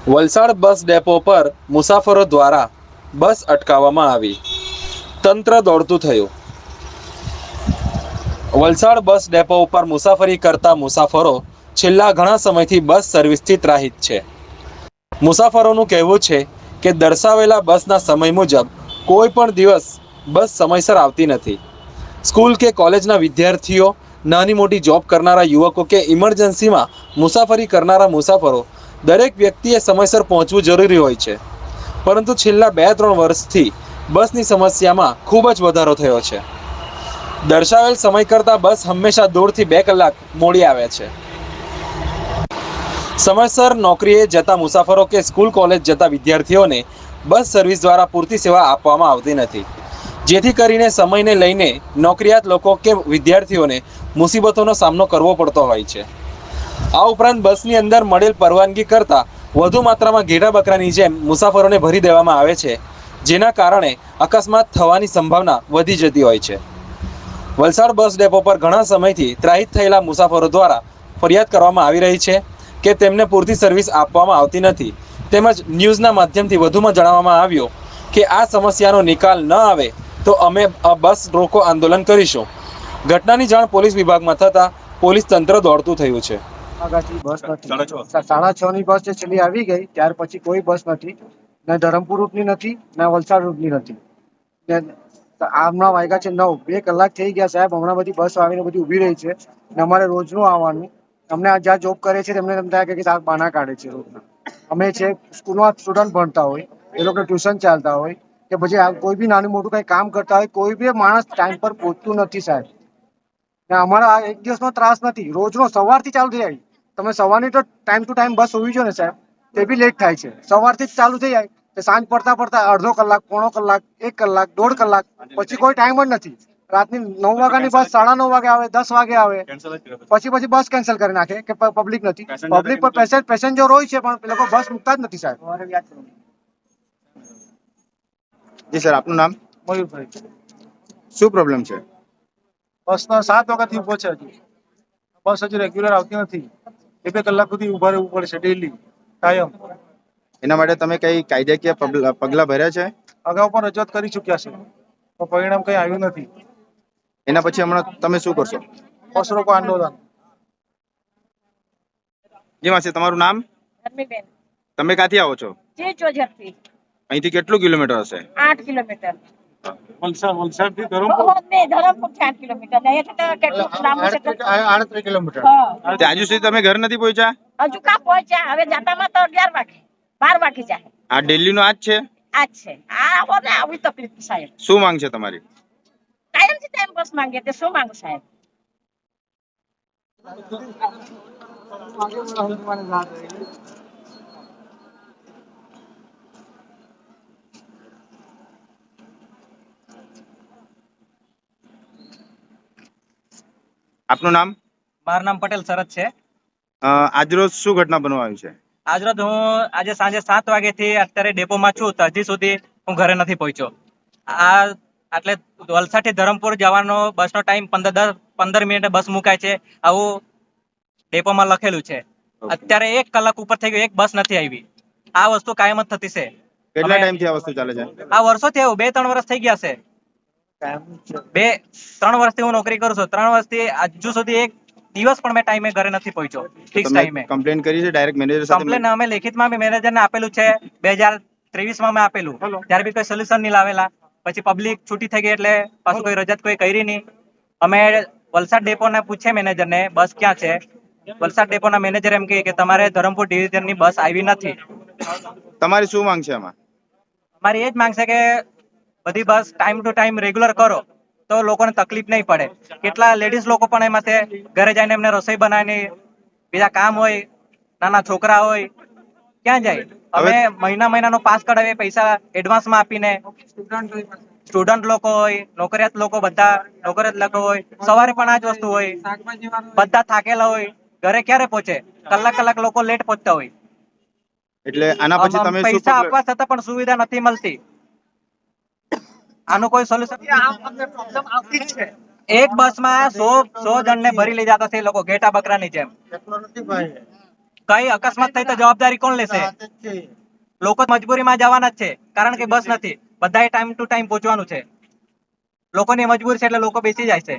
Valsad bus depot પર મુસાફરો દ્વારા બસ અટકાવવામાં આવી. તંત્ર દોડતું થયું. વલસાડ બસ ડેપો ઉપર મુસાફરી કરતા મુસાફરો છેલ્લા ઘણા સમયથી બસ સર્વિસથી ત્રાહિત છે. મુસાફરોનું કહેવું છે કે દર્શાવેલા બસના સમય મુજબ કોઈ પણ દિવસ બસ સમયસર આવતી નથી. સ્કૂલ કે કોલેજના વિદ્યાર્થીઓ, નાની મોટી જોબ કરનારા યુવકો કે ઇમરજન્સીમાં મુસાફરી કરનારા મુસાફરો દરેક વ્યક્તિએ સમયસર પહોંચવું જરૂરી હોય છે. પરંતુ છેલ્લા 2-3 વર્ષથી બસની સમસ્યામાં ખૂબ જ વધારો થયો છે. દર્શાવેલ સમય કરતાં બસ હંમેશા 1.5 થી 2 કલાક મોડી આવે છે. સમયસર નોકરીએ જતા મુસાફરો કે સ્કૂલ કોલેજ જતા વિદ્યાર્થીઓને બસ સર્વિસ દ્વારા પૂરતી સેવા આપવામાં આવતી નથી. જેથી કરીને સમયને લઈને નોકરિયાત લોકો કે વિદ્યાર્થીઓને મુસીબતોનો સામનો કરવો પડતો હોય છે. આ ઉપરાંત બસની અંદર મળેલ પરવાનગી કરતાં વધુ માત્રામાં ઘેટા બકરાની જેમ મુસાફરોને ભરી દેવામાં આવે છે, જેના કારણે અકસ્માત થવાની સંભાવના વધી જતી હોય છે. વલસાડ બસ ડેપો પર ઘણા સમયથી ત્રાહિત થયેલા મુસાફરો દ્વારા ફરિયાદ કરવામાં આવી રહી છે કે તેમને પૂરતી સર્વિસ આપવામાં આવતી નથી. તેમજ ન્યૂઝના માધ્યમથી વધુમાં જણાવવામાં આવ્યું કે આ સમસ્યાનો નિકાલ ન આવે તો અમે બસ રોકો આંદોલન કરીશું. ઘટનાની જાણ પોલીસ વિભાગમાં થતાં પોલીસ તંત્ર દોડતું થયું છે. બસ નથી 6:30 ની બસ છેલ્લી આવી ગઈ, ત્યાર પછી કોઈ બસ નથી. ને ધરમપુર રૂટની નથી, ને વલસાડ રૂટની નથી. ને હમણાં વાગ્યા છે 9, 2 કલાક થઈ ગયા સાહેબ. હમણાં બધી બસ આવીને બધી ઊભી રહી છે ને અમારે રોજનું આવવાનું. અમને જ્યાં જોબ કરે છે તેમને એમ થાય કે સાહેબ બાના કાઢે છે રોજના. અમે છે સ્કૂલમાં સ્ટુડન્ટ ભણતા હોય, એ લોકો ટ્યુશન ચાલતા હોય કે પછી કોઈ બી નાનું મોટું કઈ કામ કરતા હોય, કોઈ બી માણસ ટાઈમ પર પહોંચતું નથી સાહેબ. ને અમારા આ એક દિવસનો ત્રાસ નથી, રોજનો સવારથી ચાલુ થઈ જાય. તમે સવારની તો ટાઈમ ટુ ટાઈમ બસ હોવી જોઈએ ને સાહેબ, તે બી લેટ થાય છે. સવારથી જ ચાલુ થઈ જાય તો સાંજ પડતા અડધો કલાક, પોણો કલાક, 1 કલાક, 1.5 કલાક, પછી કોઈ ટાઈમ જ નથી. રાતની 9 વાગ્યાની બસ 9:30 વાગે આવે, 10 વાગે આવે, પછી બસ કેન્સલ કરી નાખે કે પબ્લિક નથી. પબ્લિક પર પેસેન્જર હોય છે પણ એ લોકો બસ મૂકતા જ નથી સાહેબ. જી સર, આપનું નામ? મયુરભાઈ. શું પ્રોબ્લેમ છે? બસનો 7 વાગ્યાથી ઉભો છે. હજુ બસ હજુ રેગ્યુલર આવતી નથી. 2 કલાક સુધી ઉભા રહેવું પડે છે ડેલી, કાયમ. એના માટે તમે કઈ કાયદાકીય પગલા ભર્યા છે? અગાઉ પણ રજૂઆત કરી ચુક્યા છે, પણ પરિણામ કઈ આવ્યું નથી. એના પછી હમણાં તમે શું કરશો? બસ રોકો આંદોલન. જી માસી, તમારું નામ? ધર્મીબેન. તમે ક્યાંથી આવો છો? ચોજરથી. અહીંથી કેટલું કિલોમીટર હશે? 8 કિલોમીટર. વલસાડ થી ધરમપુર ધરમપુર 8 કિલોમીટર. અહીંયાથી તો કેટલું લાંબુ છે? 38 કિલોમીટર. હા. હજુ સુધી તમે ઘર નથી પહોંચ્યા? હજુ કાં પહોંચ્યા? હવે જાતામાં તો 11 વાગે, 12 વાગી જાય. આ દિલ્હી નો આજ છે? આજ છે. આ હો ને આવી તકલીફ સાહેબ. શું માંગ છે તમારી? કાયમથી ટાઈમ બસ માંગે તે શું માંગુ સાહેબ? આપનું નામ? મારું નામ પટેલ શરદ છે. આજરોજ શું ઘટના બનવા આવી છે? આજરોજ હું આજે સાંજે 7 વાગ્યાથી અત્યારે ડેપોમાં છું, તો હજી સુધી હું ઘરે નથી પહોંચ્યો. એટલે વલસાડ થી ધરમપુર જવાનો બસનો ટાઈમ 15 મિનિટે બસ મુકાય છે, આવું ડેપોમાં લખેલું છે. અત્યારે 1 કલાક ઉપર થઈ ગયો, એક બસ નથી આવી. આ વસ્તુ કાયમ જ થતી છે. કેટલા ટાઈમ થી આ વસ્તુ ચાલે છે? આ વર્ષોથી આવું 2-3 વર્ષ થઈ ગયા છે. 2-3 વર્ષથી હું નોકરી કરું છું. 3 વર્ષથી હજુ સુધી એક દિવસ પણ મેં ટાઈમે ઘરે નથી પહોંચ્યો, ફિક્સ ટાઈમે. કમ્પ્લેન કરી છે ડાયરેક્ટ મેનેજર સાથે? કમ્પ્લેન અમે લેખિતમાં બી મેનેજરને આપેલું છે. 2023 માં આપેલું, ત્યારે બી કોઈ સોલ્યુશન નહીં લાવેલા. પછી પબ્લિક છૂટી થઈ ગઈ એટલે પાછું કોઈ રજૂઆત કોઈ કરી નહીં. અમે વલસાડ ડેપોને પૂછે મેનેજરને બસ ક્યાં છે. વલસાડ ડેપોના મેનેજર એમ કહે કે તમારે ધરમપુર ડિવિઝનની બસ આવી નથી. તમારી શું માંગ છે આમાં? અમારી એ જ માંગ છે કે બધી બસ ટાઈમ ટુ ટાઈમ રેગ્યુલર કરો તો લોકોને તકલીફ નહીં પડે. કેટલા લેડીઝ લોકો પણ એમાંથી ઘરે જઈને એમને રસોઈ બનાવીને બીજા કામ હોય, નાના છોકરા હોય, ક્યાં જાય? અમે મહિનાનો પાસ કઢાવીએ પૈસા એડવાન્સમાં આપીને. સ્ટુડન્ટ લોકો હોય, નોકરિયાત લોકો, બધા નોકરિયાત લોકો હોય, સવારે પણ આ જ વસ્તુ હોય. બધા થાકેલા હોય, ઘરે ક્યારે પહોંચે? કલાક લોકો લેટ પહોંચતા હોય. એટલે આના પછી તમે શું પૈસા આપવા છતાં પણ સુવિધા નથી મળતી. આનું કોઈ સોલ્યુશન? એક બસમાં 100 જણને ભરી લઈ જતા છે લોકો, ઘેટા બકરાની જેમ. કઈ અકસ્માત થઈ તો જવાબદારી કોણ લેશે? લોકો મજબૂરીમાં જવાના જ છે, કારણ કે બસ નથી. બધાએ ટાઈમ ટુ ટાઈમ પહોંચવાનું છે. લોકોની મજબૂરી છે એટલે લોકો બેસી જાય છે.